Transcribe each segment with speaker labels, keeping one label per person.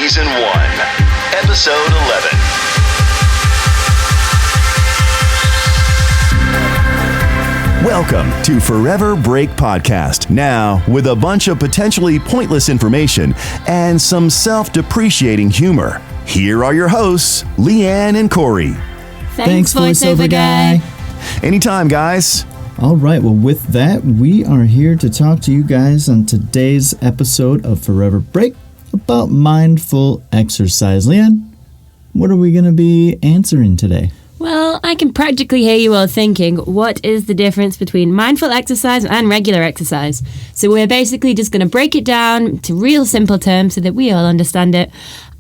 Speaker 1: Season 1, Episode 11. Welcome to Forever Break Podcast. Now, with a bunch of potentially pointless information and some self-depreciating humor. Here are your hosts, Lianne and Corey.
Speaker 2: Thanks, voiceover guy.
Speaker 1: Anytime, guys.
Speaker 2: All right, well, with that, we are here to talk to you guys on today's episode of Forever Break about mindful exercise. Lianne, what are we going to be answering today?
Speaker 3: Well, I can practically hear you all thinking, what is the difference between mindful exercise and regular exercise? So we're basically just going to break it down to real simple terms so that we all understand it.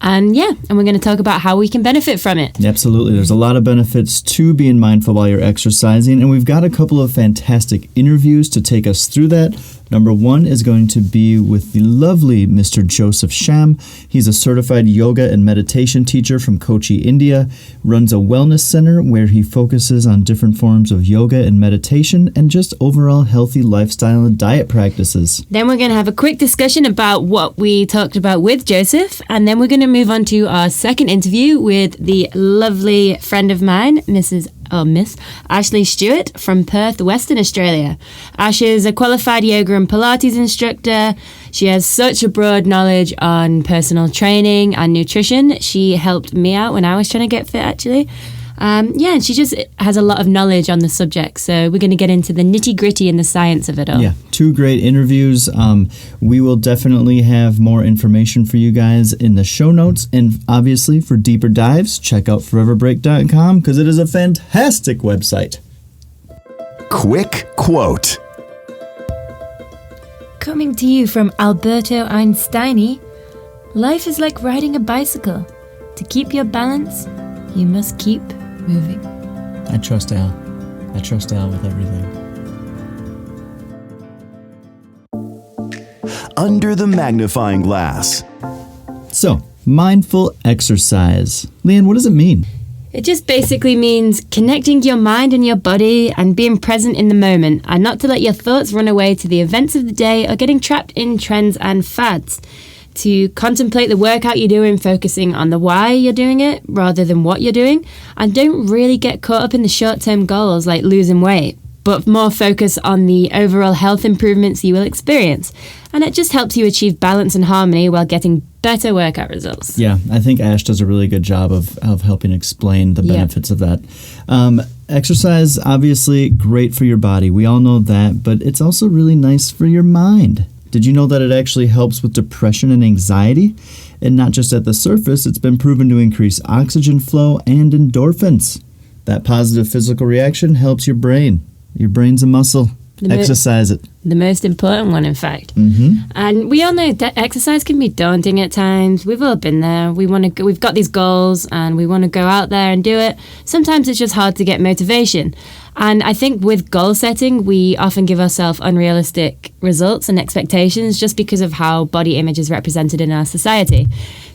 Speaker 3: And we're going to talk about how we can benefit from it.
Speaker 2: Absolutely. There's a lot of benefits to being mindful while you're exercising, and we've got a couple of fantastic interviews to take us through that. Number one is going to be with the lovely Mr. Joseph Sham. He's a certified yoga and meditation teacher from Kochi, India, runs a wellness center where he focuses on different forms of yoga and meditation and just overall healthy lifestyle and diet practices.
Speaker 3: Then we're going to have a quick discussion about what we talked about with Joseph, and then we're going to move on to our second interview with the lovely friend of mine, Miss Ashleigh Stewart from Perth, Western Australia. Ash is a qualified yoga and Pilates instructor. She has such a broad knowledge on personal training and nutrition. She helped me out when I was trying to get fit, actually. And she just has a lot of knowledge on the subject. So we're going to get into the nitty-gritty and the science of it all.
Speaker 2: Yeah, two great interviews. We will definitely have more information for you guys in the show notes. And obviously, for deeper dives, check out foreverbreak.com because it is a fantastic website.
Speaker 1: Quick quote.
Speaker 3: Coming to you from Alberto Einstein, life is like riding a bicycle. To keep your balance, you must keep moving.
Speaker 2: I trust Al. I trust Al with everything.
Speaker 1: Under the magnifying glass.
Speaker 2: So, mindful exercise. Lianne, what does it mean?
Speaker 3: It just basically means connecting your mind and your body and being present in the moment and not to let your thoughts run away to the events of the day or getting trapped in trends and fads. To contemplate the workout you're doing, focusing on the why you're doing it rather than what you're doing, and don't really get caught up in the short-term goals like losing weight, but more focus on the overall health improvements you will experience. And it just helps you achieve balance and harmony while getting better workout results.
Speaker 2: Yeah, I think Ash does a really good job of helping explain the benefits of that. Exercise, obviously great for your body. We all know that, but it's also really nice for your mind. Did you know that it actually helps with depression and anxiety? And not just at the surface, it's been proven to increase oxygen flow and endorphins. That positive physical reaction helps your brain. Your brain's a muscle. Exercise it.
Speaker 3: The most important one, in fact.
Speaker 2: Mm-hmm.
Speaker 3: And we all know that exercise can be daunting at times. We've all been there. We've got these goals and we want to go out there and do it. Sometimes it's just hard to get motivation. And I think with goal setting, we often give ourselves unrealistic results and expectations just because of how body image is represented in our society.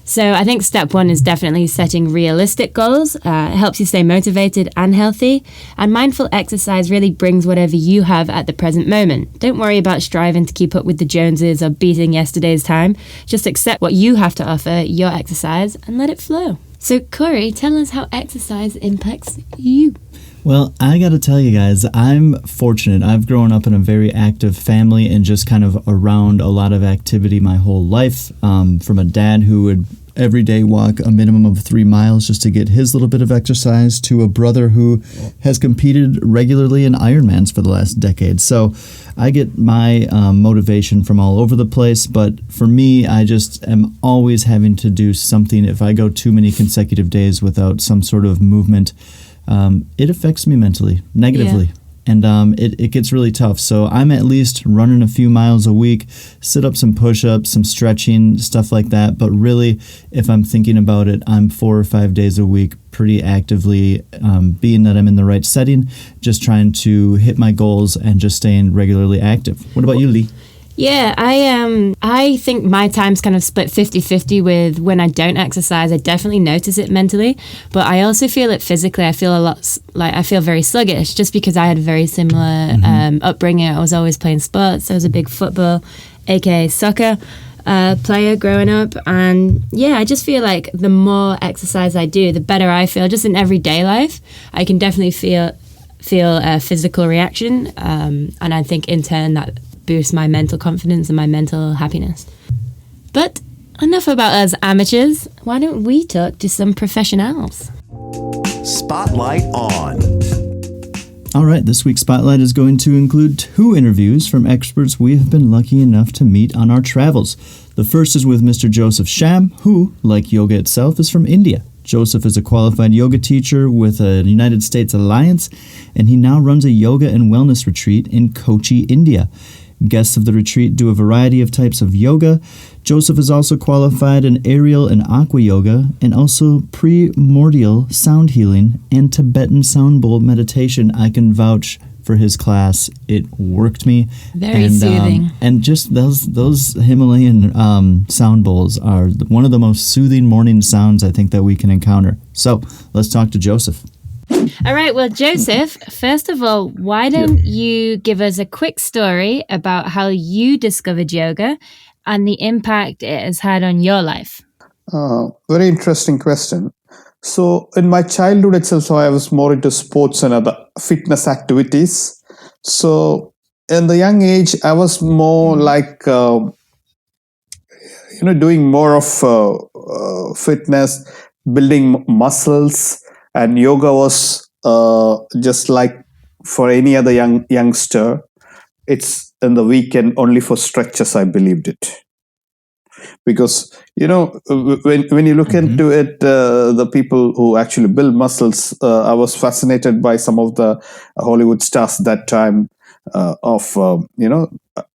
Speaker 3: So I think step one is definitely setting realistic goals. It helps you stay motivated and healthy. And mindful exercise really brings whatever you have at the present moment. Don't worry about striving to keep up with the Joneses or beating yesterday's time. Just accept what you have to offer, your exercise, and let it flow. So Corey, tell us how exercise impacts you.
Speaker 2: Well, I got to tell you guys, I'm fortunate. I've grown up in a very active family and just kind of around a lot of activity my whole life. From a dad who would every day walk a minimum of 3 miles just to get his little bit of exercise, to a brother who has competed regularly in Ironmans for the last decade. So I get my motivation from all over the place, but for me, I just am always having to do something. If I go too many consecutive days without some sort of movement, it affects me mentally, negatively. Yeah. And it gets really tough. So I'm at least running a few miles a week, sit up some push-ups, some stretching, stuff like that. But really, if I'm thinking about it, I'm 4 or 5 days a week pretty actively, being that I'm in the right setting, just trying to hit my goals and just staying regularly active. What about you, Lee?
Speaker 3: Yeah, I think my time's kind of split 50-50 with when I don't exercise. I definitely notice it mentally, but I also feel it physically. I feel very sluggish just because I had a very similar upbringing. I was always playing sports. I was a big football, aka soccer. player growing up, and yeah, I just feel like the more exercise I do, the better I feel. Just in everyday life, I can definitely feel a physical reaction, and I think in turn that boosts my mental confidence and my mental happiness. But enough about us amateurs. Why don't we talk to some professionals?
Speaker 1: Spotlight on.
Speaker 2: All right, this week's Spotlight is going to include 2 interviews from experts we have been lucky enough to meet on our travels. The first is with Mr. Joseph Sham, who, like yoga itself, is from India. Joseph is a qualified yoga teacher with a United States Alliance, and he now runs a yoga and wellness retreat in Kochi, India. Guests of the retreat do a variety of types of yoga. Joseph is also qualified in aerial and aqua yoga, and also primordial sound healing and Tibetan sound bowl meditation. I can vouch for his class. It worked me.
Speaker 3: Very soothing.
Speaker 2: And just those Himalayan sound bowls are one of the most soothing morning sounds I think that we can encounter. So let's talk to Joseph.
Speaker 3: All right, well, Joseph, first of all, why don't you give us a quick story about how you discovered yoga and the impact it has had on your life?
Speaker 4: Very interesting question. So in my childhood itself, I was more into sports and other fitness activities. So in the young age, I was more like, doing more of fitness, building muscles, and yoga was just like for any other youngster. It's in the weekend only for stretches, I believed it. Because, when you look into it, the people who actually build muscles, I was fascinated by some of the Hollywood stars that time of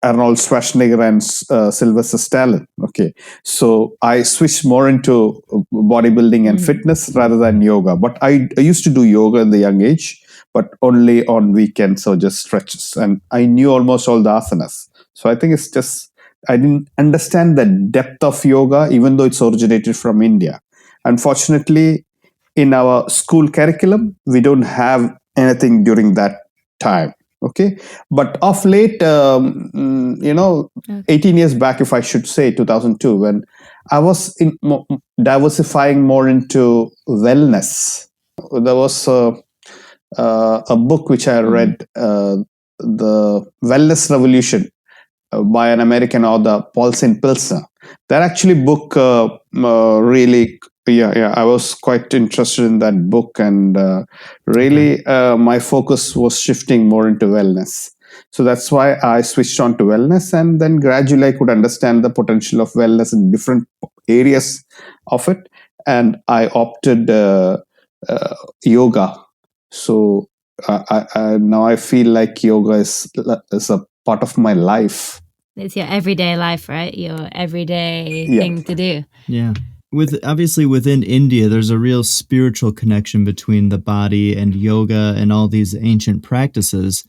Speaker 4: Arnold Schwarzenegger and Sylvester Stallone. Okay. So I switched more into bodybuilding and fitness rather than yoga. But I used to do yoga in the young age, but only on weekends or just stretches. And I knew almost all the asanas. So I think it's just, I didn't understand the depth of yoga, even though it's originated from India. Unfortunately, in our school curriculum, we don't have anything during that time. Okay. But of late, 18 years back, if I should say, 2002, when I was diversifying more into wellness, there was a book which I read, The Wellness Revolution, by an American author, Paul St. Pilsner. That actually book really, I was quite interested in that book, and really my focus was shifting more into wellness. So that's why I switched on to wellness, and then gradually I could understand the potential of wellness in different areas of it, and I opted yoga. So now I feel like yoga is a part of my life.
Speaker 3: It's your everyday life, right? Your everyday thing to do.
Speaker 2: Yeah. Obviously within India, there's a real spiritual connection between the body and yoga and all these ancient practices.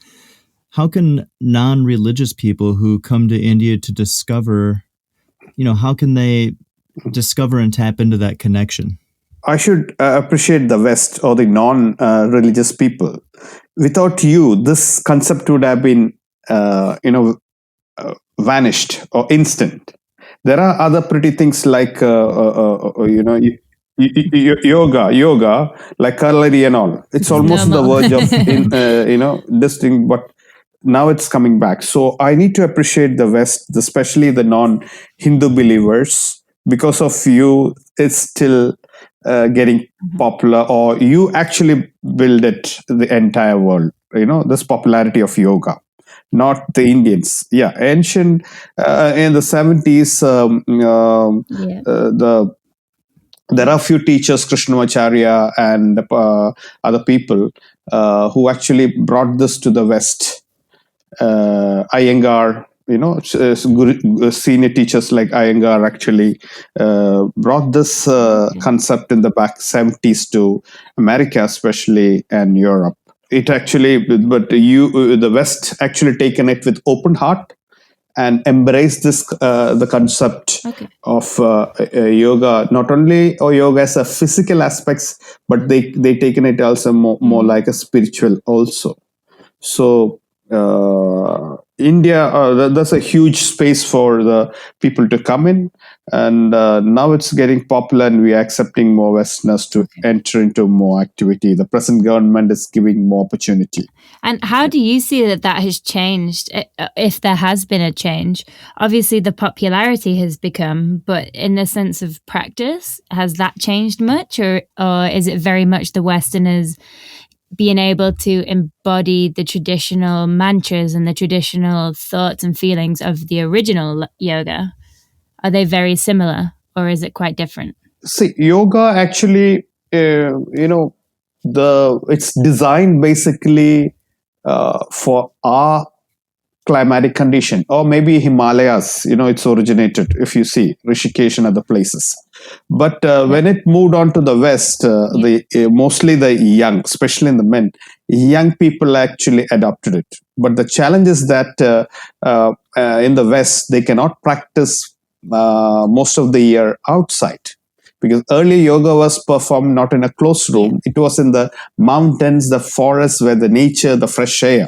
Speaker 2: How can non-religious people who come to India to discover, how can they discover and tap into that connection?
Speaker 4: I should appreciate the West or the non-religious people. Without you, this concept would have been, vanished or instant. There are other pretty things like, yoga, like cutlery and all. It's almost on the verge of, this thing, but now it's coming back. So I need to appreciate the West, especially the non-Hindu believers. Because of you, it's still getting popular, or you actually build it the entire world. This popularity of yoga. Not the Indians. Yeah, ancient in the 70s, there are a few teachers, Krishnamacharya and other people who actually brought this to the West. Iyengar, senior teachers like Iyengar actually brought this concept in the back 70s to America, especially, and Europe. It actually, but the West actually taken it with open heart and embraced this the concept of yoga. Not only yoga as a physical aspects, but they taken it also more like a spiritual also. So India, that's a huge space for the people to come in, and now it's getting popular, and we are accepting more Westerners to enter into more activity. The present government is giving more opportunity.
Speaker 3: And how do you see that has changed, if there has been a change? Obviously, the popularity has become, but in the sense of practice, has that changed much, or is it very much the Westerners being able to embody the traditional mantras and the traditional thoughts and feelings of the original yoga? Are they very similar, or is it quite different?
Speaker 4: See, yoga actually, it's designed basically for our climatic condition, or maybe Himalayas. It's originated, if you see Rishikesh and other places. But when it moved on to the West, mostly the young, especially in the men, young people actually adopted it. But the challenge is that in the West, they cannot practice most of the year outside. Because earlier yoga was performed not in a closed room, it was in the mountains, the forests, where the nature, the fresh air.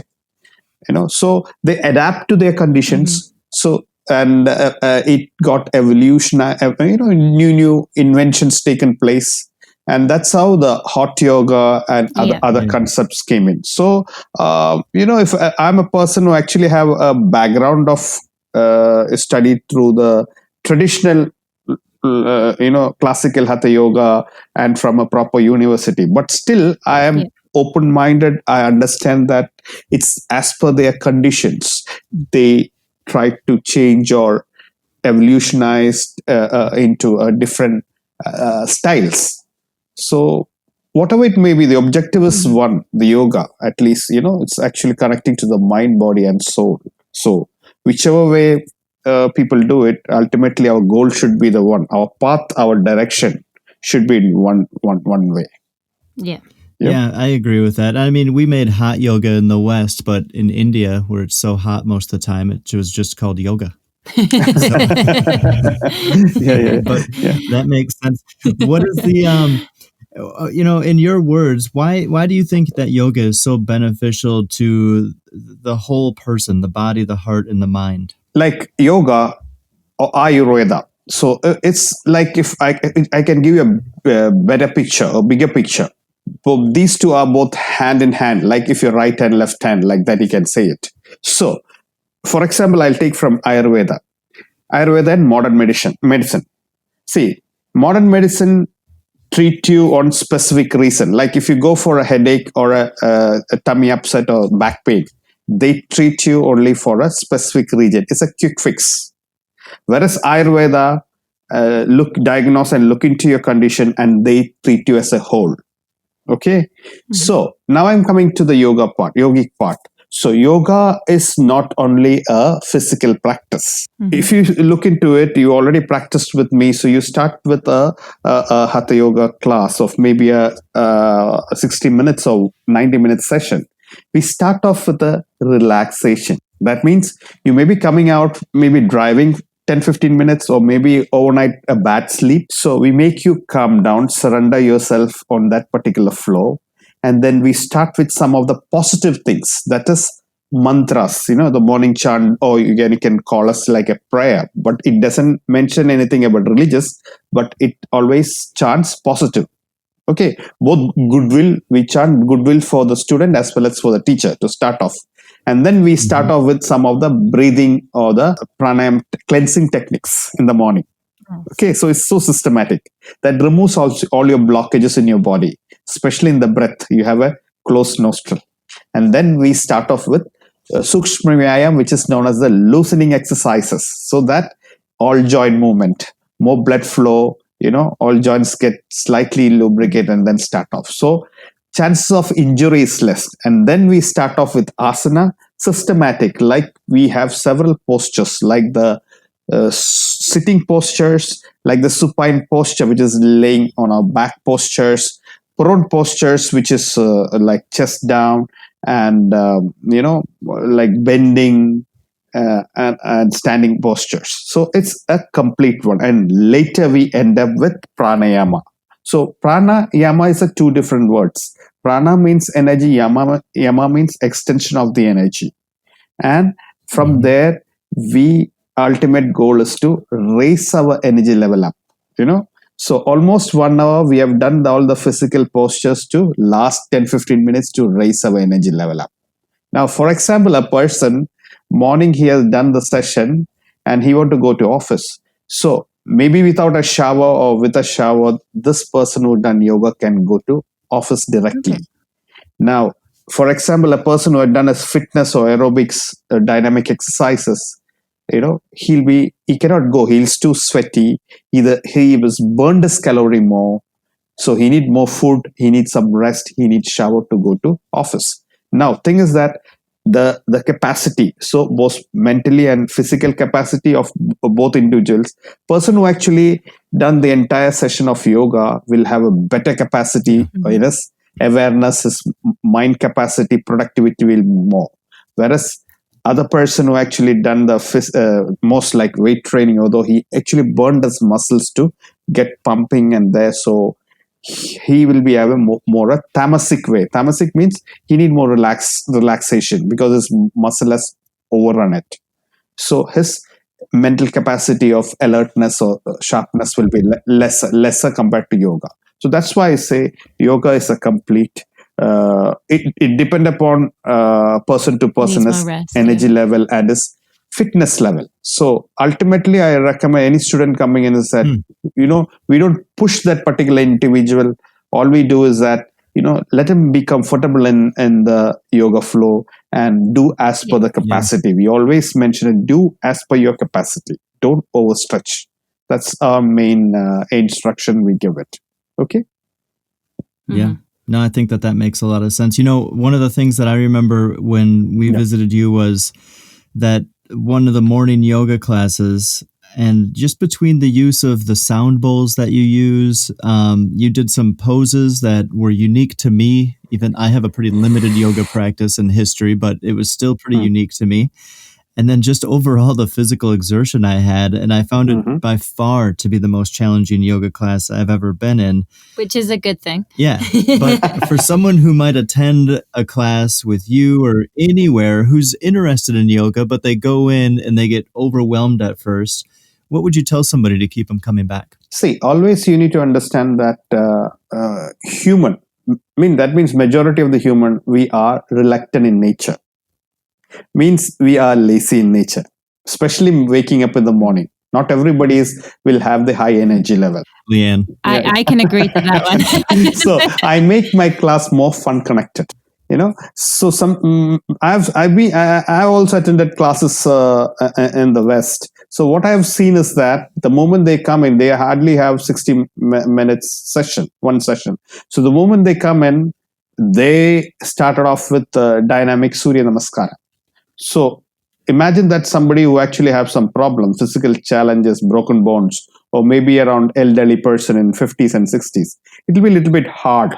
Speaker 4: So they adapt to their conditions. So and it got evolution. New inventions taken place, and that's how the hot yoga and other concepts came in. So if I'm a person who actually have a background of studied through the traditional classical hatha yoga and from a proper university, but still I am open-minded. I understand that it's as per their conditions. They try to change or evolutionize into different styles. So whatever it may be, the objective is one. The yoga, at least, it's actually connecting to the mind, body, and soul. So whichever way people do it, ultimately our goal should be the one. Our path, our direction should be in one way.
Speaker 3: Yeah.
Speaker 2: Yeah, I agree with that. I mean, we made hot yoga in the West, but in India, where it's so hot most of the time, it was just called yoga. But that makes sense. What is the, in your words, why do you think that yoga is so beneficial to the whole person, the body, the heart, and the mind?
Speaker 4: Like yoga or Ayurveda. So it's like, if I can give you a better picture, a bigger picture. So these two are both hand in hand, like if your right hand, left hand, like that, you can say it. So, for example, I'll take from Ayurveda and modern medicine. See, modern medicine treat you on specific reason. Like if you go for a headache or a tummy upset or back pain, they treat you only for a specific region. It's a quick fix. Whereas Ayurveda diagnose and look into your condition, and they treat you as a whole. Okay. So now I'm coming to the yogic part. So yoga is not only a physical practice. If you look into it, you already practiced with me. So you start with a hatha yoga class of maybe a 60 minutes or 90 minute session. We start off with a relaxation. That means you may be coming out, maybe driving 10-15 minutes, or maybe overnight a bad sleep. So we make you calm down, surrender yourself on that particular flow. And then we start with some of the positive things. That is mantras, the morning chant, or you can call us like a prayer. But it doesn't mention anything about religious, but it always chants positive. Okay, both goodwill, we chant goodwill for the student as well as for the teacher to start off. And then we start off with some of the breathing or the pranayam cleansing techniques in the morning. Okay, so it's so systematic that removes all your blockages in your body, especially in the breath. You have a closed nostril. And then we start off with Sukshma Vyayam, which is known as the loosening exercises, so that all joint movement, more blood flow, all joints get slightly lubricated, and then start off. So chances of injury is less. And then we start off with asana, systematic, like we have several postures, like the sitting postures, like the supine posture, which is laying on our back postures, prone postures, which is like chest down, and like bending and standing postures. So it's a complete one. And later we end up with pranayama. So pranayama is two different words. Prana means energy, yama means extension of the energy. And From there, we ultimate goal is to raise our energy level up. So almost 1 hour we have done all the physical postures to last 10-15 minutes to raise our energy level up. Now, for example, a person morning he has done the session and he want to go to office. So maybe without a shower or with a shower, this person who done yoga can go to office directly.
Speaker 3: Okay.
Speaker 4: Now, for example, a person who had done a fitness or aerobics dynamic exercises, he cannot go. He's too sweaty. Either he was burned his calorie more, so he need more food. He needs some rest. He needs shower to go to office. Now, thing is that the capacity, so both mentally and physical capacity of both individuals, person who actually done the entire session of yoga will have a better capacity, awareness, his mind capacity, productivity will be more. Whereas other person who actually done the most like weight training, although he actually burned his muscles to get pumping and there, so he will be having more a tamasic way. Tamasic means he need more relaxation because his muscle has overrun it. So his mental capacity of alertness or sharpness will be lesser compared to yoga. So that's why I say yoga is a complete. It depend upon person to person, his energy level and his fitness level. So ultimately, I recommend any student coming in is that, we don't push that particular individual. All we do is that, let him be comfortable in the yoga flow and do as per the capacity. We always mention it, do as per your capacity. Don't overstretch. That's our main instruction we give it. Okay?
Speaker 2: Yeah. No, I think that makes a lot of sense. One of the things that I remember when we visited you was that one of the morning yoga classes, and just between the use of the sound bowls that you use, you did some poses that were unique to me. Even I have a pretty limited yoga practice and history, but it was still pretty unique to me. And then just overall the physical exertion I had, and I found it by far to be the most challenging yoga class I've ever been in.
Speaker 3: Which is a good thing.
Speaker 2: Yeah, but for someone who might attend a class with you or anywhere who's interested in yoga, but they go in and they get overwhelmed at first, what would you tell somebody to keep them coming back?
Speaker 4: See, always you need to understand that human, that means majority of the human, we are reluctant in nature. Means we are lazy in nature, especially waking up in the morning. Not everybody will have the high energy level.
Speaker 2: Lianne.
Speaker 3: I can agree to that one.
Speaker 4: So I make my class more fun connected. So I also attended classes in the West. So what I have seen is that the moment they come in, they hardly have 60 minutes one session. So the moment they come in, they started off with dynamic Surya Namaskara. So imagine that somebody who actually have some problems, physical challenges, broken bones, or maybe around elderly person in 50s and 60s. It will be a little bit hard.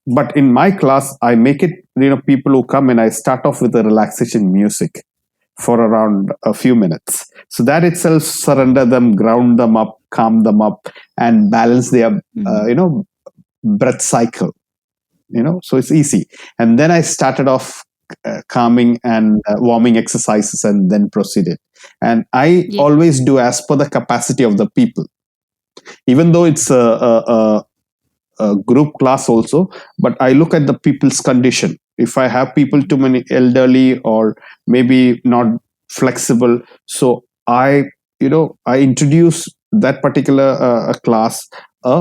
Speaker 4: But in my class, I make it, people who come in, I start off with the relaxation music for around a few minutes. So that itself surrender them, ground them up, calm them up, and balance their, breath cycle. So it's easy. And then I started off calming and warming exercises and then proceeded. And I always do as per the capacity of the people. Even though it's a group class also, but I look at the people's condition. If I have people too many elderly or maybe not flexible, so I introduce that particular class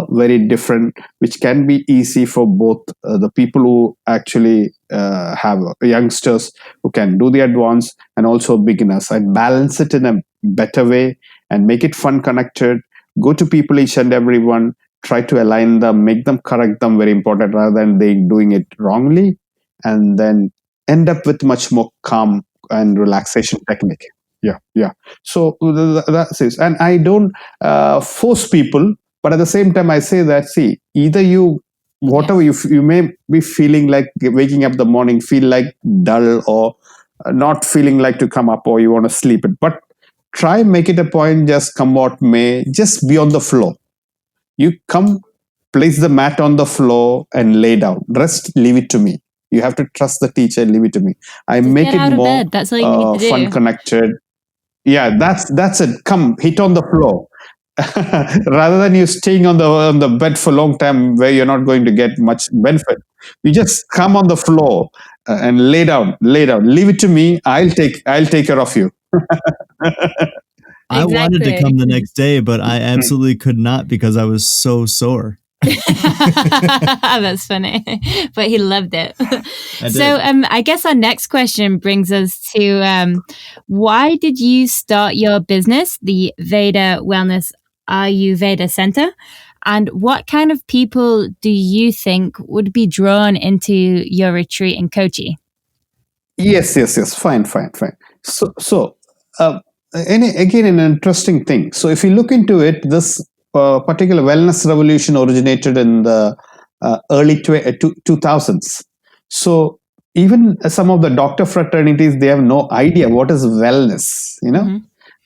Speaker 4: very different, which can be easy for both the people who actually have youngsters who can do the advanced and also beginners. I balance it in a better way and make it fun connected, go to people, each and everyone, try to align them, make them correct them, very important, rather than they doing it wrongly, and then end up with much more calm and relaxation technique. Yeah. So that's it. And I don't force people, but at the same time, I say that, see, either whatever you may be feeling like waking up the morning, feel like dull or not feeling like to come up, or you want to sleep it, but try make it a point, just come what may, just be on the floor. You come, place the mat on the floor and lay down. Rest, leave it to me. You have to trust the teacher and leave it to me. I
Speaker 3: Just
Speaker 4: make
Speaker 3: get
Speaker 4: it
Speaker 3: out of
Speaker 4: more
Speaker 3: bed. That's all you need to do.
Speaker 4: fun connected. Yeah, that's it. Come, hit on the floor. Rather than you staying on the bed for a long time where you're not going to get much benefit. You just come on the floor and lay down. Leave it to me. I'll take care of you.
Speaker 2: I wanted to
Speaker 3: Exactly.
Speaker 2: come the next day, but I absolutely could not because I was so sore.
Speaker 3: That's funny, but he loved it. So I guess our next question brings us to why did you start your business, the Veda Wellness Ayurveda Center, and what kind of people do you think would be drawn into your retreat in Kochi?
Speaker 4: Yes. Fine. So again, an interesting thing. So if you look into it, this particular wellness revolution originated in the early 2000s. So even some of the doctor fraternities, they have no idea what is wellness,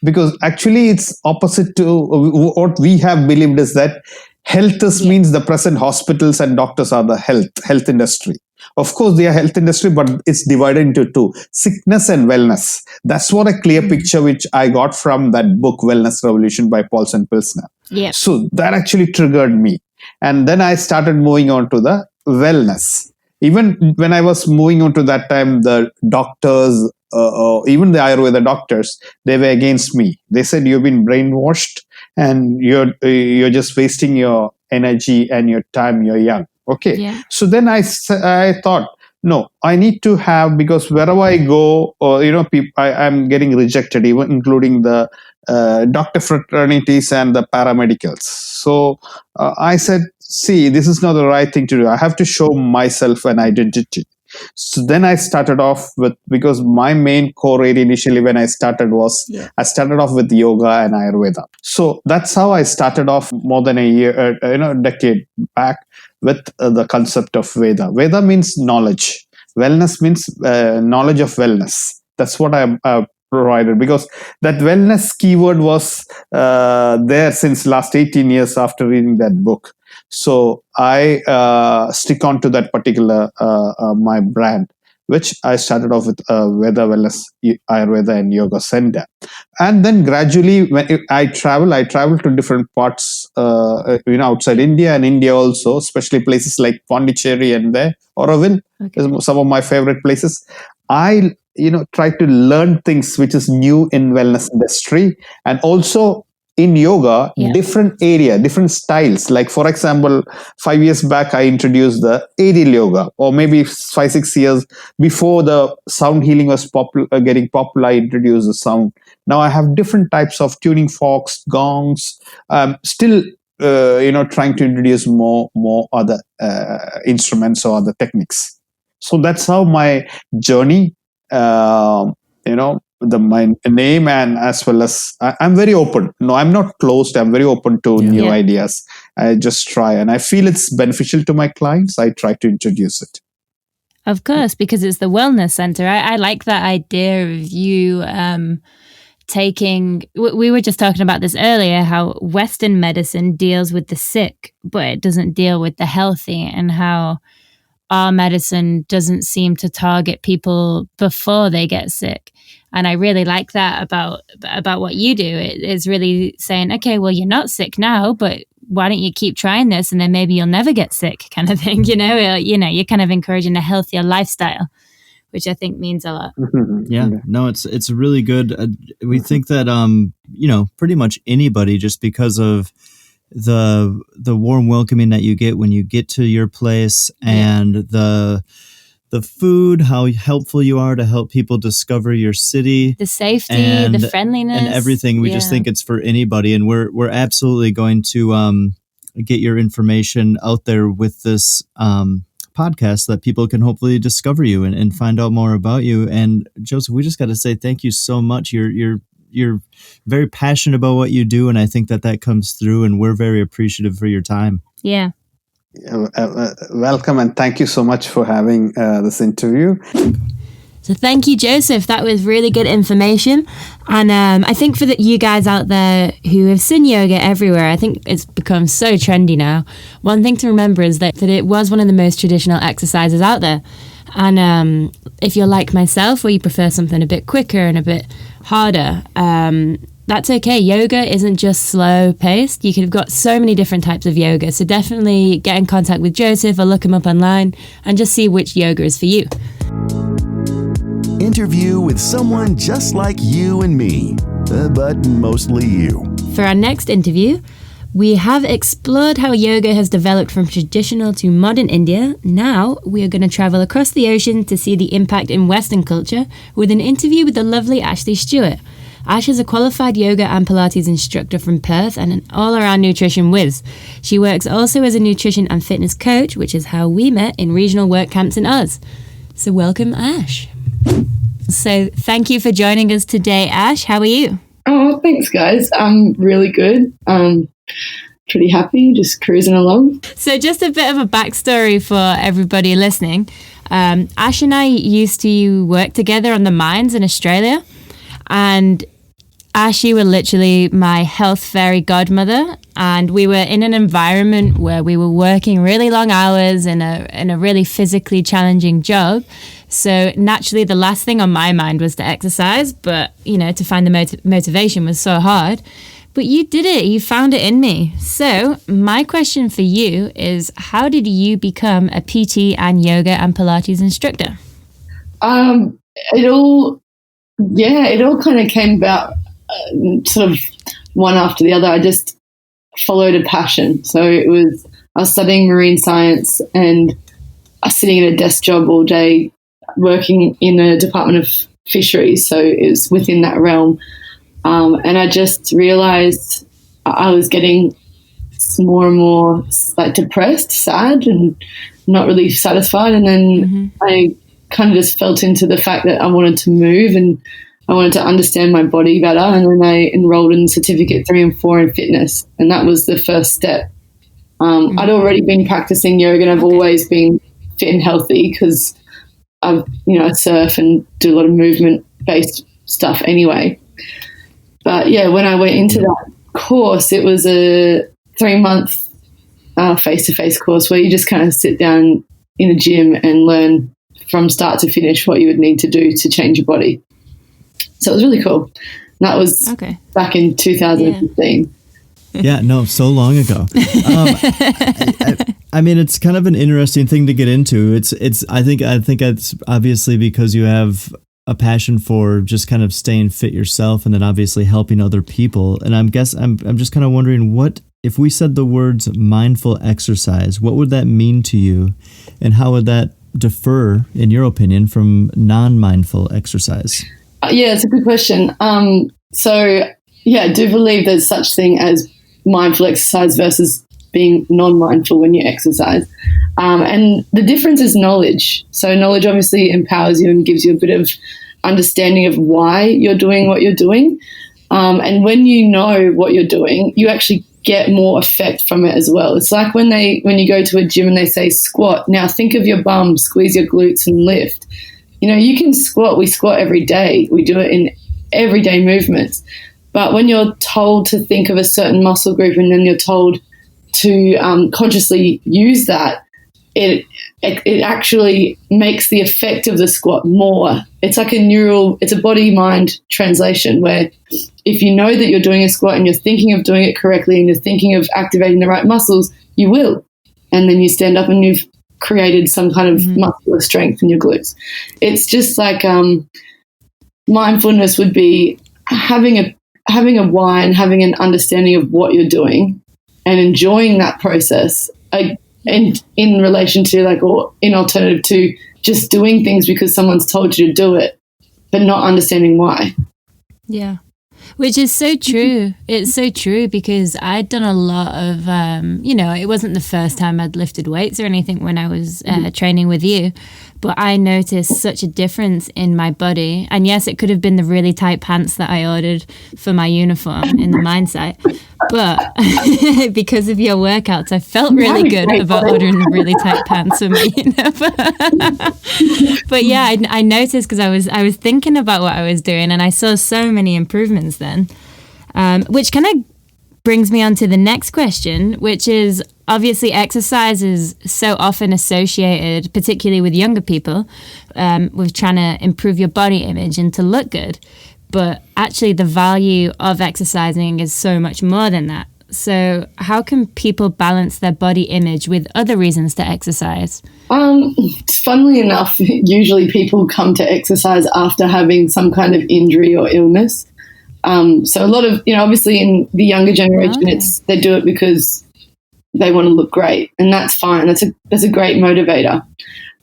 Speaker 4: because actually it's opposite to what we have believed is that health means the present hospitals and doctors are the health industry. Of course, they are health industry, but it's divided into two: sickness and wellness. That's what a clear picture which I got from that book, Wellness Revolution by Paulson Pilsner.
Speaker 3: Yeah.
Speaker 4: So that actually triggered me. And then I started moving on to the wellness. Even when I was moving on to that time, the doctors, even the Ayurveda doctors, they were against me. They said, you've been brainwashed and you're just wasting your energy and your time. You're young. Okay.
Speaker 3: Yeah.
Speaker 4: So then I thought, no, I need to have, because wherever I go, I'm getting rejected, even including the doctor fraternities and the paramedicals. So I said, see, this is not the right thing to do. I have to show myself an identity. So then I started off with, because my main core area initially when I started was, I started off with yoga and Ayurveda. So that's how I started off more than a decade back with the concept of Veda. Veda means knowledge. Wellness means knowledge of wellness. That's what I provided, because that wellness keyword was there since last 18 years after reading that book. So I stick on to that particular my brand, which I started off with Veda Wellness Ayurveda and Yoga Center. And then gradually, when I travel to different parts, outside India and India also, especially places like Pondicherry and Auroville, some of my favorite places. I try to learn things which is new in wellness industry, and also in yoga, different styles. Like, for example, 5 years back, I introduced the aerial yoga, or maybe 5-6 years before the sound healing was getting popular, I introduced the sound. Now I have different types of tuning forks, gongs, still, trying to introduce more other instruments or other techniques. So that's how my journey, my name, and as well as I'm very open. No, I'm not closed. I'm very open to new ideas. I just try, and I feel it's beneficial to my clients. I try to introduce it.
Speaker 3: Of course, because it's the wellness center. I like that idea of you taking. We were just talking about this earlier, how Western medicine deals with the sick, but it doesn't deal with the healthy, and how our medicine doesn't seem to target people before they get sick. And I really like that about what you do. It's really saying, okay, well, you're not sick now, but why don't you keep trying this, and then maybe you'll never get sick, kind of thing. You're kind of encouraging a healthier lifestyle, which I think means a lot.
Speaker 2: Yeah, no, it's really good. We think that pretty much anybody, just because of the warm welcoming that you get when you get to your place, and the food, how helpful you are to help people discover your city,
Speaker 3: the safety, the friendliness,
Speaker 2: and everything. We just think it's for anybody, and we're absolutely going to get your information out there with this podcast, so that people can hopefully discover you and find out more about you. And Joseph, we just got to say thank you so much. You're very passionate about what you do, and I think that comes through, and we're very appreciative for your time.
Speaker 3: Yeah.
Speaker 4: Welcome, and thank you so much for having this interview.
Speaker 3: So thank you, Joseph. That was really good information. And I think for you guys out there who have seen yoga everywhere, I think it's become so trendy now. One thing to remember is that it was one of the most traditional exercises out there. And if you're like myself, where you prefer something a bit quicker and a bit harder, that's okay. Yoga isn't just slow paced. You could have got so many different types of yoga. So definitely get in contact with Joseph or look him up online and just see which yoga is for you.
Speaker 1: Interview with someone just like you and me, but mostly you.
Speaker 3: For our next interview, we have explored how yoga has developed from traditional to modern India. Now we are going to travel across the ocean to see the impact in Western culture with an interview with the lovely Ashleigh Stewart. Ash is a qualified yoga and Pilates instructor from Perth and an all-around nutrition whiz. She works also as a nutrition and fitness coach, which is how we met in regional work camps in Oz. So welcome, Ash. So thank you for joining us today, Ash. How are you?
Speaker 5: Oh, thanks, guys. I'm really good. Pretty happy, just cruising along.
Speaker 3: So just a bit of a backstory for everybody listening. Ash and I used to work together on the mines in Australia, and Ash, you were literally my health fairy godmother, and we were in an environment where we were working really long hours in a really physically challenging job. So naturally, the last thing on my mind was to exercise, but to find the motivation was so hard. But you did it. You found it in me. So my question for you is, how did you become a PT and yoga and Pilates instructor?
Speaker 5: It all kind of came about sort of one after the other. I just followed a passion. So I was studying marine science and I was sitting in a desk job all day working in a department of fisheries. So it was within that realm. And I just realized I was getting more and more like depressed, sad, and not really satisfied. And then I kind of just felt into the fact that I wanted to move and I wanted to understand my body better. And then I enrolled in Certificate 3 and 4 in fitness. And that was the first step. I'd already been practicing yoga and I've always been fit and healthy because I surf and do a lot of movement-based stuff anyway. But yeah, when I went into that course, it was a 3-month face-to-face course where you just kind of sit down in a gym and learn from start to finish what you would need to do to change your body. So it was really cool. And that was back in 2015.
Speaker 2: Yeah, no, so long ago. I mean, it's kind of an interesting thing to get into. I think it's obviously because you have a passion for just kind of staying fit yourself and then obviously helping other people. And I'm just kind of wondering, what if we said the words mindful exercise, what would that mean to you? And how would that differ, in your opinion, from non-mindful exercise?
Speaker 5: Yeah, it's a good question. So I do believe there's such thing as mindful exercise versus being non-mindful when you exercise. And the difference is knowledge. So knowledge obviously empowers you and gives you a bit of understanding of why you're doing what you're doing. And when you know what you're doing, you actually get more effect from it as well. It's like when you go to a gym and they say squat. Now think of your bum, squeeze your glutes and lift. You can squat. We squat every day. We do it in everyday movements. But when you're told to think of a certain muscle group and then you're told to consciously use that, it actually makes the effect of the squat more. It's like it's a body-mind translation where if you know that you're doing a squat and you're thinking of doing it correctly and you're thinking of activating the right muscles, you will. And then you stand up and you've created some kind of muscular strength in your glutes. It's just like mindfulness would be having a why and having an understanding of what you're doing and enjoying that process, and in relation to or in alternative to just doing things because someone's told you to do it, but not understanding why.
Speaker 3: Yeah. Which is so true. It's so true because I'd done a lot of, it wasn't the first time I'd lifted weights or anything when I was training with you, but I noticed such a difference in my body. And yes, it could have been the really tight pants that I ordered for my uniform in the mine site. But because of your workouts, I felt really good about ordering really tight pants for my uniform. But yeah, I noticed because I was thinking about what I was doing and I saw so many improvements then, which kind of brings me on to the next question, which is obviously exercise is so often associated, particularly with younger people, with trying to improve your body image and to look good. But actually the value of exercising is so much more than that. So how can people balance their body image with other reasons to exercise?
Speaker 5: Funnily enough, usually people come to exercise after having some kind of injury or illness. So a lot of, obviously in the younger generation, they do it because they want to look great, and that's fine. That's a great motivator.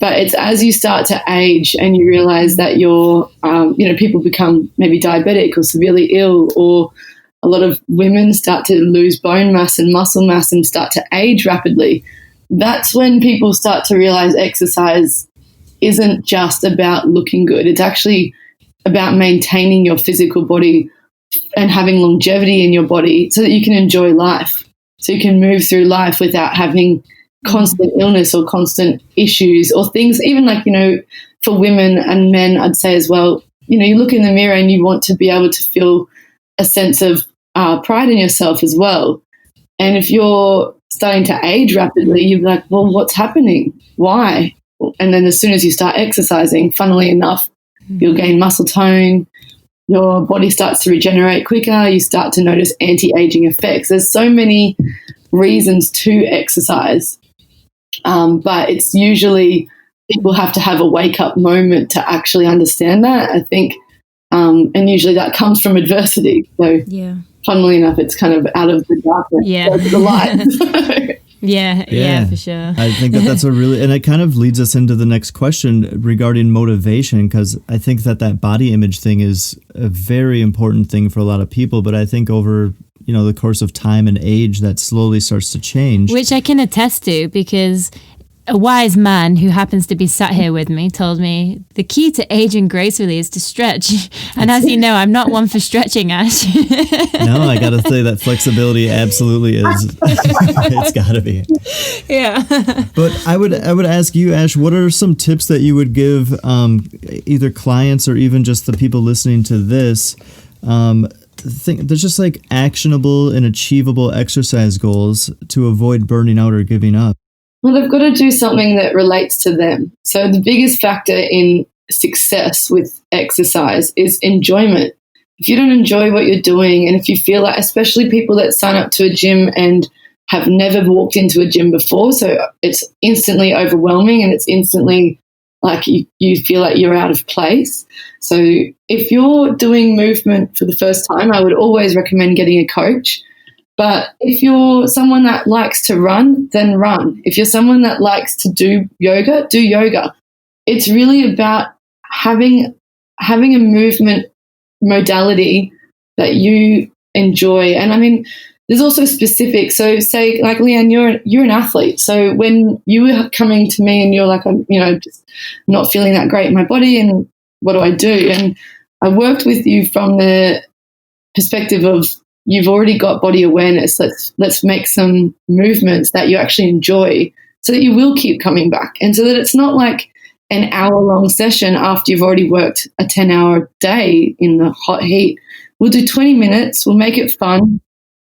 Speaker 5: But it's as you start to age and you realize that people become maybe diabetic or severely ill, or a lot of women start to lose bone mass and muscle mass and start to age rapidly. That's when people start to realize exercise isn't just about looking good. It's actually about maintaining your physical body and having longevity in your body so that you can enjoy life, so you can move through life without having constant illness or constant issues or things. Even like, for women and men, I'd say as well, you look in the mirror and you want to be able to feel a sense of pride in yourself as well. And if you're starting to age rapidly, you're like, well, what's happening? Why? And then as soon as you start exercising, funnily enough, you'll gain muscle tone, your body starts to regenerate quicker, you start to notice anti-aging effects. There's so many reasons to exercise, but it's usually people have to have a wake-up moment to actually understand that, I think, and usually that comes from adversity. So funnily enough, it's kind of out of the darkness to the light.
Speaker 3: Yeah, for sure.
Speaker 2: I think that's and it kind of leads us into the next question regarding motivation, because I think that body image thing is a very important thing for a lot of people, but I think over the course of time and age that slowly starts to change.
Speaker 3: Which I can attest to, because a wise man who happens to be sat here with me told me the key to aging gracefully is to stretch. And as you know, I'm not one for stretching, Ash.
Speaker 2: No, I got to say that flexibility absolutely is. It's got to be.
Speaker 3: Yeah.
Speaker 2: But I would ask you, Ash, what are some tips that you would give either clients or even just the people listening to this? There's just like actionable and achievable exercise goals to avoid burning out or giving up.
Speaker 5: Well, they've got to do something that relates to them. So the biggest factor in success with exercise is enjoyment. If you don't enjoy what you're doing, and if you feel like, especially people that sign up to a gym and have never walked into a gym before, so it's instantly overwhelming and it's instantly like you feel like you're out of place. So if you're doing movement for the first time, I would always recommend getting a coach. But if you're someone that likes to run, then run. If you're someone that likes to do yoga, do yoga. It's really about having a movement modality that you enjoy. And I mean, there's also specific. So say like Lianne, you're an athlete. So when you were coming to me and you're like, I'm, just not feeling that great in my body, and what do I do? And I worked with you from the perspective of, you've already got body awareness. Let's make some movements that you actually enjoy so that you will keep coming back, and so that it's not like an hour-long session after you've already worked a 10-hour day in the hot heat. We'll do 20 minutes. We'll make it fun,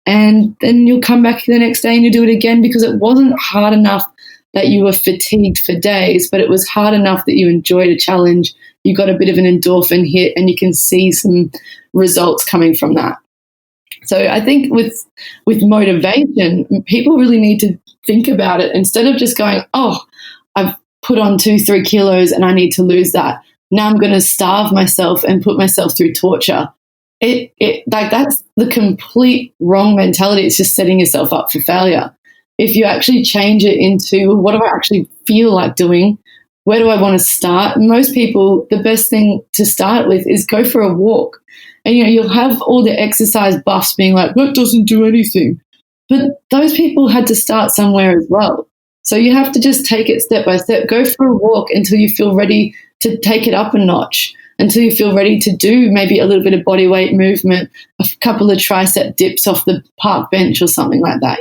Speaker 5: and then you'll come back the next day and you'll do it again, because it wasn't hard enough that you were fatigued for days, but it was hard enough that you enjoyed a challenge. You got a bit of an endorphin hit and you can see some results coming from that. So I think with motivation, people really need to think about it instead of just going, oh, I've put on 2-3 kilos and I need to lose that. Now I'm going to starve myself and put myself through torture. It like that's the complete wrong mentality. It's just setting yourself up for failure. If you actually change it into, what do I actually feel like doing? Where do I want to start? Most people, the best thing to start with is go for a walk. And, you'll have all the exercise buffs being like, that doesn't do anything. But those people had to start somewhere as well. So you have to just take it step by step. Go for a walk until you feel ready to take it up a notch, until you feel ready to do maybe a little bit of body weight movement, a couple of tricep dips off the park bench or something like that.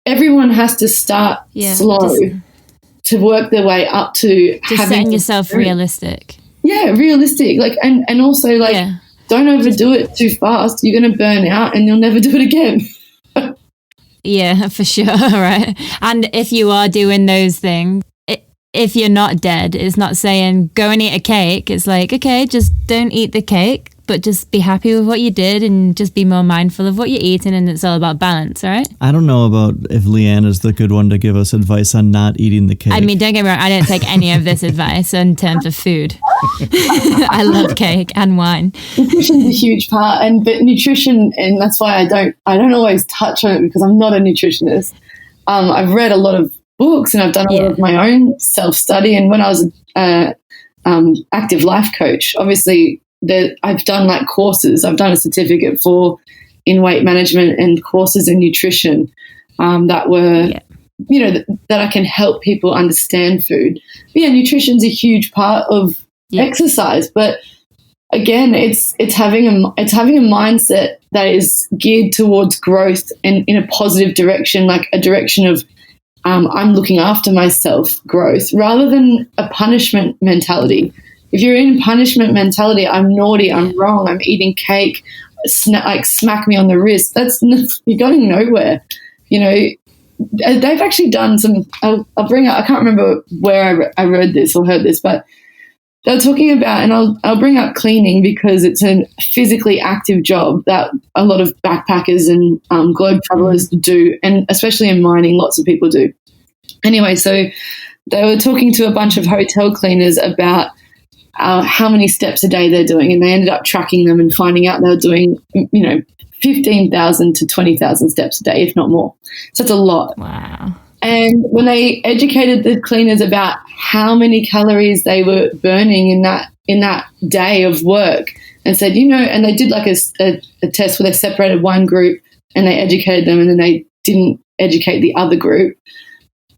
Speaker 5: Everyone has to start slow to work their way up to
Speaker 3: just setting yourself realistic.
Speaker 5: Yeah, realistic. And also don't overdo it too fast. You're going to burn out and you'll never do it again.
Speaker 3: Yeah, for sure, right? And if you are doing those things, if you're not dead, it's not saying go and eat a cake. It's like, okay, just don't eat the cake, but just be happy with what you did and just be more mindful of what you're eating, and it's all about balance, right?
Speaker 2: I don't know about if Lianne is the good one to give us advice on not eating the cake.
Speaker 3: I mean, don't get me wrong, I don't take any of this advice in terms of food. I love cake and wine.
Speaker 5: Nutrition's a huge part, but nutrition, and that's why I don't always touch on it because I'm not a nutritionist. I've read a lot of books and I've done a lot of my own self-study. And when I was an active life coach, obviously I've done like courses. I've done a certificate in weight management and courses in nutrition that were, that I can help people understand food. But yeah, nutrition's a huge part of exercise. But again, it's having a mindset that is geared towards growth and in a positive direction, like a direction of I'm looking after myself growth, rather than a punishment mentality. If you're in punishment mentality, I'm naughty, I'm wrong, I'm eating cake, smack me on the wrist, you're going nowhere. They've actually done some, I'll bring up, I can't remember where I read this or heard this, but they're talking about, and I'll bring up cleaning because it's a physically active job that a lot of backpackers and globe travelers do, and especially in mining, lots of people do. Anyway, so they were talking to a bunch of hotel cleaners about how many steps a day they're doing, and they ended up tracking them and finding out they were doing, 15,000 to 20,000 steps a day, if not more. So it's a lot.
Speaker 3: Wow.
Speaker 5: And when they educated the cleaners about how many calories they were burning in that day of work, and said, and they did like a test where they separated one group and they educated them, and then they didn't educate the other group.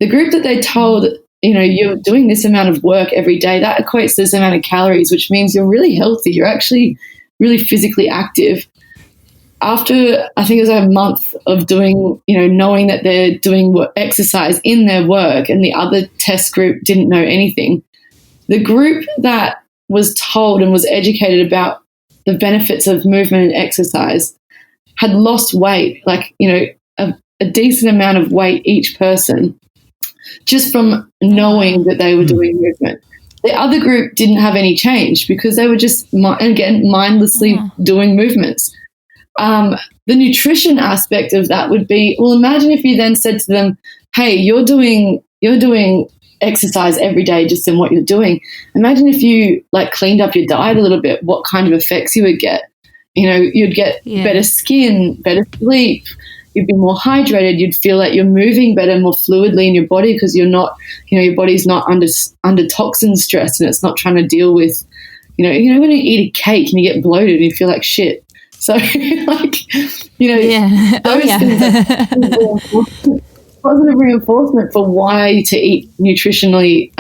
Speaker 5: The group that they told, you're doing this amount of work every day, that equates to this amount of calories, which means you're really healthy. You're actually really physically active. After, I think it was a month of doing, knowing that they're doing exercise in their work, and the other test group didn't know anything, the group that was told and was educated about the benefits of movement and exercise had lost weight, a decent amount of weight each person, just from knowing that they were doing movement. The other group didn't have any change because they were just, again, mindlessly doing movements. The nutrition aspect of that would be, well, imagine if you then said to them, hey, you're doing exercise every day just in what you're doing. Imagine if you cleaned up your diet a little bit, what kind of effects you would get. You'd get better skin, better sleep, you'd be more hydrated, you'd feel like you're moving better, more fluidly in your body because you're not, your body's not under toxin stress, and it's not trying to deal with, when you eat a cake and you get bloated and you feel like shit. So, those things are positive reinforcement for why to eat nutritionally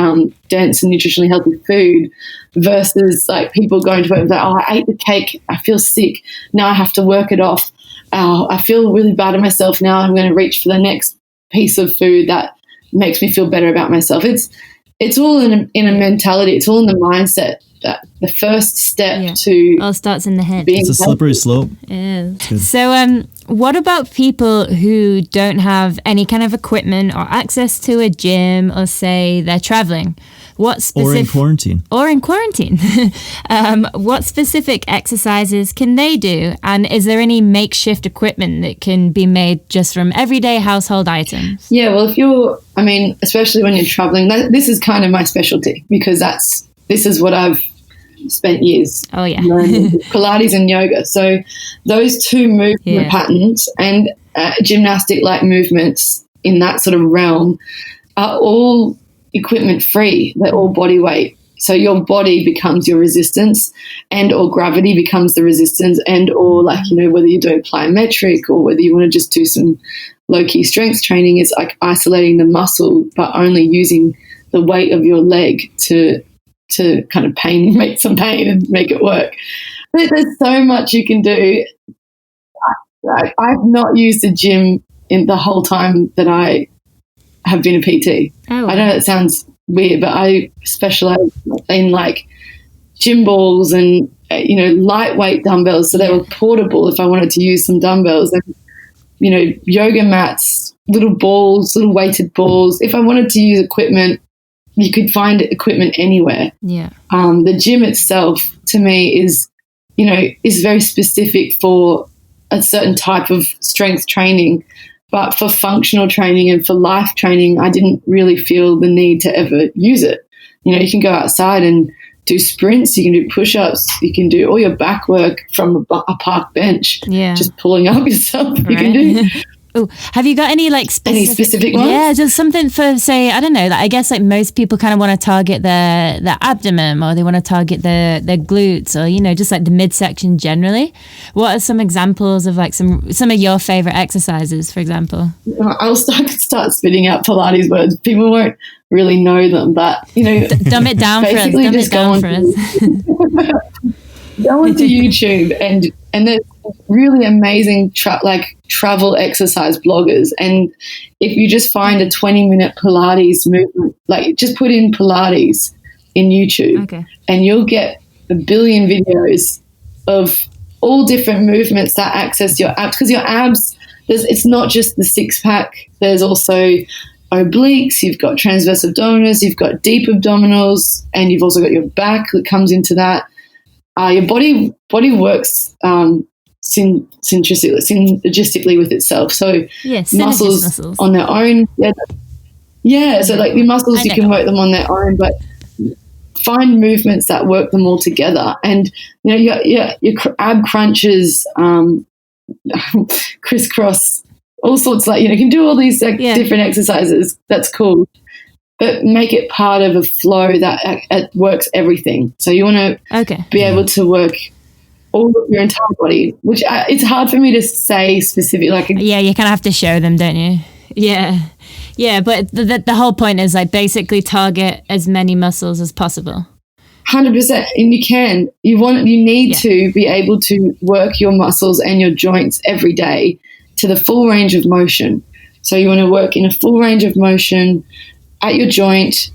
Speaker 5: dense and nutritionally healthy food versus people going to work and say, oh, I ate the cake, I feel sick, now I have to work it off. I feel really bad at myself, now I'm going to reach for the next piece of food that makes me feel better about myself. It's all in a mentality, it's all in the mindset. That the first step to
Speaker 3: all starts in the head.
Speaker 2: It's a slippery slope.
Speaker 3: It is. So what about people who don't have any kind of equipment or access to a gym, or say they're traveling? Or in quarantine. What specific exercises can they do? And is there any makeshift equipment that can be made just from everyday household items?
Speaker 5: Yeah, well, especially when you're traveling, this is kind of my specialty because this is what I've spent years learning, Pilates and yoga. So those two movement patterns and gymnastic-like movements in that sort of realm are all equipment free. They're all body weight. So your body becomes your resistance, and or gravity becomes the resistance, and or whether you're doing plyometric or whether you want to just do some low-key strength training, is isolating the muscle but only using the weight of your leg to kind of make some pain and make it work. But there's so much you can do. I've not used a gym in the whole time that I have been a PT.
Speaker 3: Oh.
Speaker 5: I know that sounds weird, but I specialize in gym balls and lightweight dumbbells, so they were portable if I wanted to use some dumbbells. And yoga mats, little balls, little weighted balls. If I wanted to use equipment, you could find equipment anywhere.
Speaker 3: Yeah.
Speaker 5: The gym itself, to me, is very specific for a certain type of strength training. But for functional training and for life training, I didn't really feel the need to ever use it. You can go outside and do sprints, you can do push-ups, you can do all your back work from a park bench, just pulling up yourself. Right. You can do.
Speaker 3: Oh, have you got any
Speaker 5: specific ones?
Speaker 3: Yeah, just something for, say, I don't know, I guess most people kind of want to target their abdomen, or they want to target their glutes, or just the midsection generally. What are some examples of some of your favorite exercises, for example?
Speaker 5: I could start spitting out Pilates words. People won't really know them, but
Speaker 3: dumb it down for us. Dumb it down for us.
Speaker 5: Go onto YouTube and there's really amazing travel exercise bloggers, and if you just find a 20-minute Pilates movement, just put in Pilates in YouTube, and you'll get a billion videos of all different movements that access your abs, because your abs, it's not just the six-pack, there's also obliques, you've got transverse abdominals, you've got deep abdominals, and you've also got your back that comes into that. Your body works synergistically with itself. So muscles on their own. Yeah. So the muscles, you can work them on their own, but find movements that work them all together. And, your ab crunches, crisscross, all sorts you can do all these different exercises. That's cool. But make it part of a flow that works everything. So you want to be able to work all of your entire body, which it's hard for me to say specifically.
Speaker 3: You kind of have to show them, don't you? Yeah. Yeah, but the whole point is basically target as many muscles as possible.
Speaker 5: 100%. And you can. You need to be able to work your muscles and your joints every day to the full range of motion. So you want to work in a full range of motion at your joint,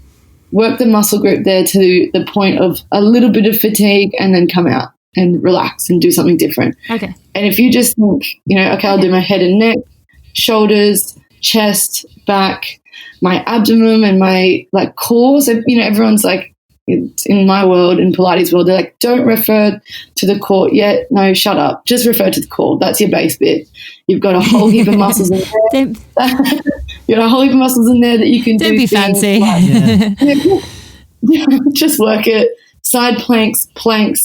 Speaker 5: work the muscle group there to the point of a little bit of fatigue, and then come out and relax and do something different. Okay. And if you just think, I'll do my head and neck, shoulders, chest, back, my abdomen and my core. So, everyone's in my world, in Pilates world, they're don't refer to the core yet. No, shut up. Just refer to the core. That's your base bit. You've got a whole heap of muscles in there. You've got a whole heap of muscles in there that you can do.
Speaker 3: Don't be fancy.
Speaker 5: Just work it. Side planks,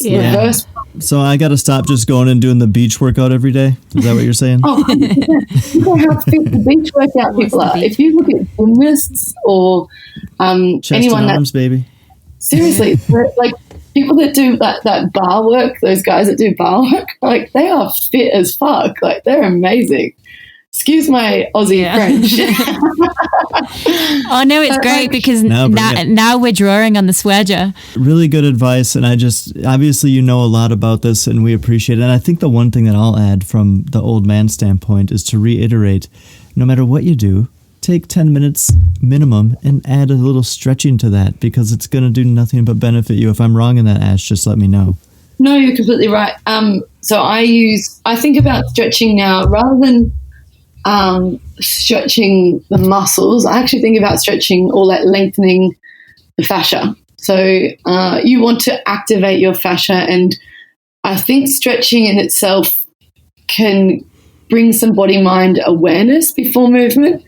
Speaker 5: reverse.
Speaker 2: So I got to stop just going and doing the beach workout every day? Is that what you're saying?
Speaker 5: Oh, look at how fit the beach workout people are. If you look at gymnasts or
Speaker 2: chest
Speaker 5: anyone
Speaker 2: and arms, baby.
Speaker 5: Seriously, people that do that bar work, those guys that do bar work, they are fit as fuck. They're amazing. Excuse my Aussie French.
Speaker 3: Oh, no, it's great because now we're drawing on the sweater.
Speaker 2: Really good advice. And obviously, a lot about this and we appreciate it. And I think the one thing that I'll add from the old man standpoint is to reiterate, no matter what you do, take 10 minutes minimum and add a little stretching to that, because it's going to do nothing but benefit you. If I'm wrong in that, Ash, just let me know.
Speaker 5: No, you're completely right. So I think about stretching now rather than stretching the muscles. I actually think about stretching or lengthening the fascia. So you want to activate your fascia, and I think stretching in itself can bring some body-mind awareness before movement.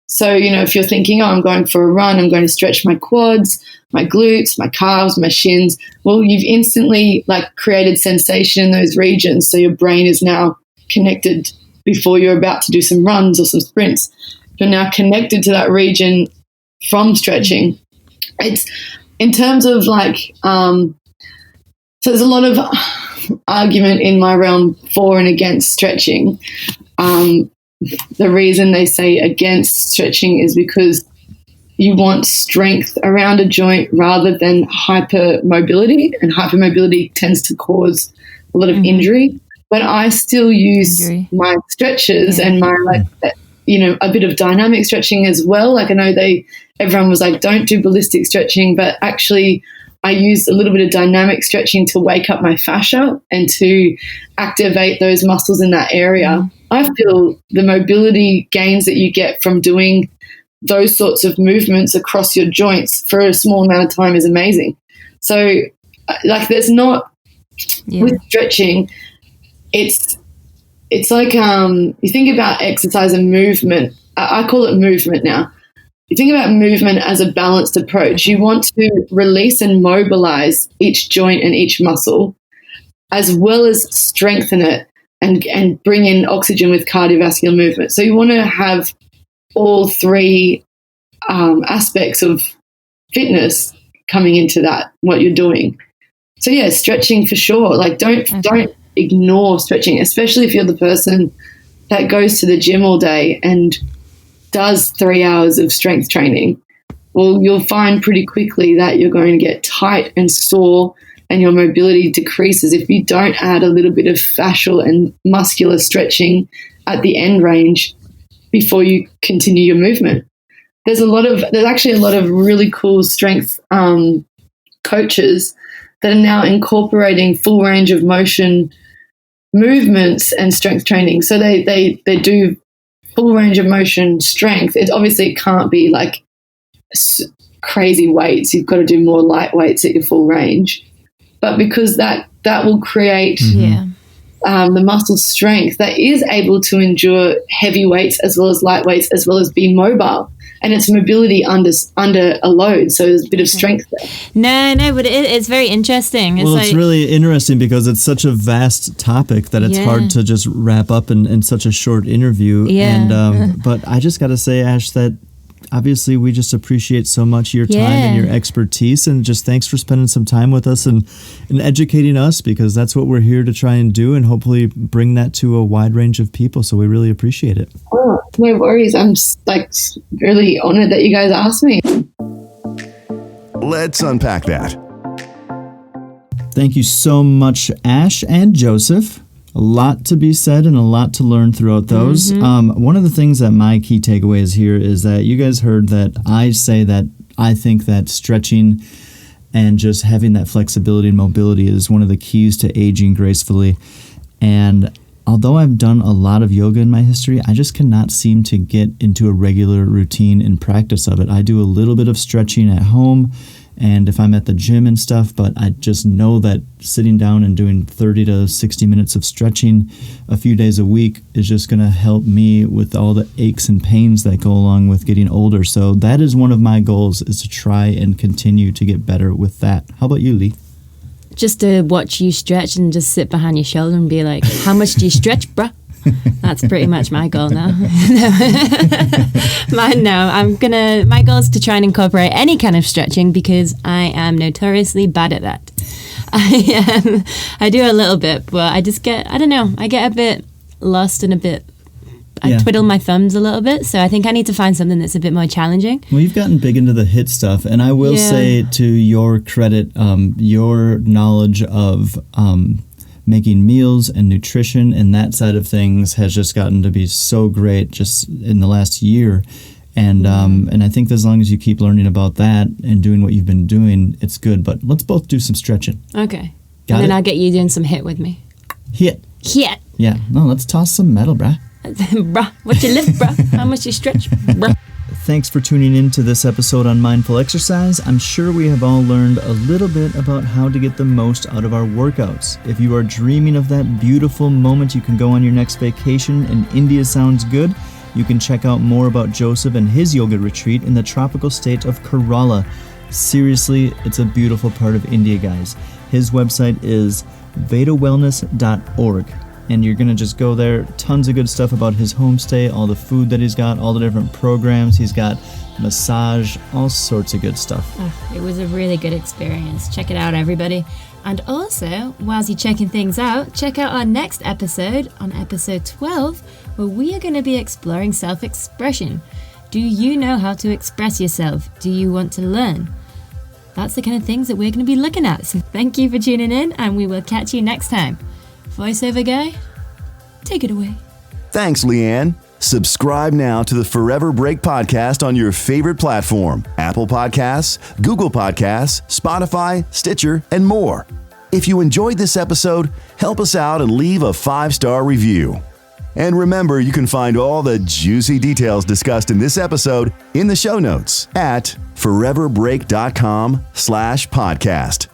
Speaker 5: So, if you're thinking, I'm going for a run, I'm going to stretch my quads, my glutes, my calves, my shins. Well, you've instantly created sensation in those regions. So your brain is now connected before you're about to do some runs or some sprints. You're now connected to that region from stretching. It's in terms of so there's a lot of argument in my realm for and against stretching. The reason they say against stretching is because you want strength around a joint rather than hypermobility, and hypermobility tends to cause a lot of injury. But I still use my stretches and my a bit of dynamic stretching as well. I know everyone was don't do ballistic stretching, but actually I use a little bit of dynamic stretching to wake up my fascia and to activate those muscles in that area. I feel the mobility gains that you get from doing those sorts of movements across your joints for a small amount of time is amazing. So, like, there's not with stretching, it's like you think about exercise and movement. I call it movement now. You think about movement as a balanced approach. You want to release and mobilize each joint and each muscle, as well as strengthen it and bring in oxygen with cardiovascular movement. So you want to have all three aspects of fitness coming into that, what you're doing. So yeah, stretching for sure. Like don't ignore stretching, especially if you're the person that goes to the gym all day and does 3 hours of strength training. Well, you'll find pretty quickly that you're going to get tight and sore and your mobility decreases if you don't add a little bit of fascial and muscular stretching at the end range before you continue your movement. There's actually a lot of really cool strength coaches that are now incorporating full range of motion movements and strength training. So they do full range of motion strength. It can't be like crazy weights. You've got to do more light weights at your full range. But because that will create the muscle strength that is able to endure heavy weights as well as light weights, as well as be mobile. And it's mobility under a load, so there's a bit of strength there.
Speaker 3: No, but it's very interesting.
Speaker 2: It's really interesting because it's such a vast topic that it's hard to just wrap up in such a short interview.
Speaker 3: Yeah.
Speaker 2: And but I just got to say, Ash, that obviously we just appreciate so much your time and your expertise, and just thanks for spending some time with us and educating us, because that's what we're here to try and do, and hopefully bring that to a wide range of people. So we really appreciate it.
Speaker 5: Oh, no worries. I'm really honored that you guys asked me.
Speaker 1: Let's unpack that.
Speaker 2: Thank you so much, Ash and Joseph. A lot to be said and a lot to learn throughout those. One of the things that my key takeaways here is that you guys heard that I say that I think that stretching and just having that flexibility and mobility is one of the keys to aging gracefully. And although I've done a lot of yoga in my history, I just cannot seem to get into a regular routine and practice of it. I do a little bit of stretching at home and if I'm at the gym and stuff, but I just know that sitting down and doing 30 to 60 minutes of stretching a few days a week is just going to help me with all the aches and pains that go along with getting older. So that is one of my goals, is to try and continue to get better with that. How about you, Lee?
Speaker 3: Just to watch you stretch and just sit behind your shoulder and be like, how much do you stretch, bruh? That's pretty much my goal now. My goal is to try and incorporate any kind of stretching, because I am notoriously bad at that. I do a little bit, but I get a bit lost and I twiddle my thumbs a little bit. So I think I need to find something that's a bit more challenging.
Speaker 2: Well, you've gotten big into the HIIT stuff, and I will say, to your credit, your knowledge of making meals and nutrition and that side of things has just gotten to be so great just in the last year. And I think as long as you keep learning about that and doing what you've been doing, it's good. But let's both do some stretching.
Speaker 3: Okay. Then I'll get you doing some HIIT with me.
Speaker 2: HIIT. Yeah. No, let's toss some metal, bruh.
Speaker 3: Bruh, what you lift, bruh? How much you stretch, bruh?
Speaker 2: Thanks for tuning in to this episode on mindful exercise. I'm sure we have all learned a little bit about how to get the most out of our workouts. If you are dreaming of that beautiful moment you can go on your next vacation and India sounds good, you can check out more about Joseph and his yoga retreat in the tropical state of Kerala. Seriously, it's a beautiful part of India, guys. His website is vedawellness.org. And you're going to just go there. Tons of good stuff about his homestay, all the food that he's got, all the different programs. He's got massage, all sorts of good stuff.
Speaker 3: It was a really good experience. Check it out, everybody. And also, whilst you're checking things out, check out our next episode, on episode 12, where we are going to be exploring self-expression. Do you know how to express yourself? Do you want to learn? That's the kind of things that we're going to be looking at. So thank you for tuning in, and we will catch you next time. Voiceover guy, take it away.
Speaker 1: Thanks, Lianne. Subscribe now to the Forever Break podcast on your favorite platform: Apple Podcasts, Google Podcasts, Spotify, Stitcher, and more. If you enjoyed this episode, help us out and leave a 5-star review. And remember, you can find all the juicy details discussed in this episode in the show notes at foreverbreak.com/podcast.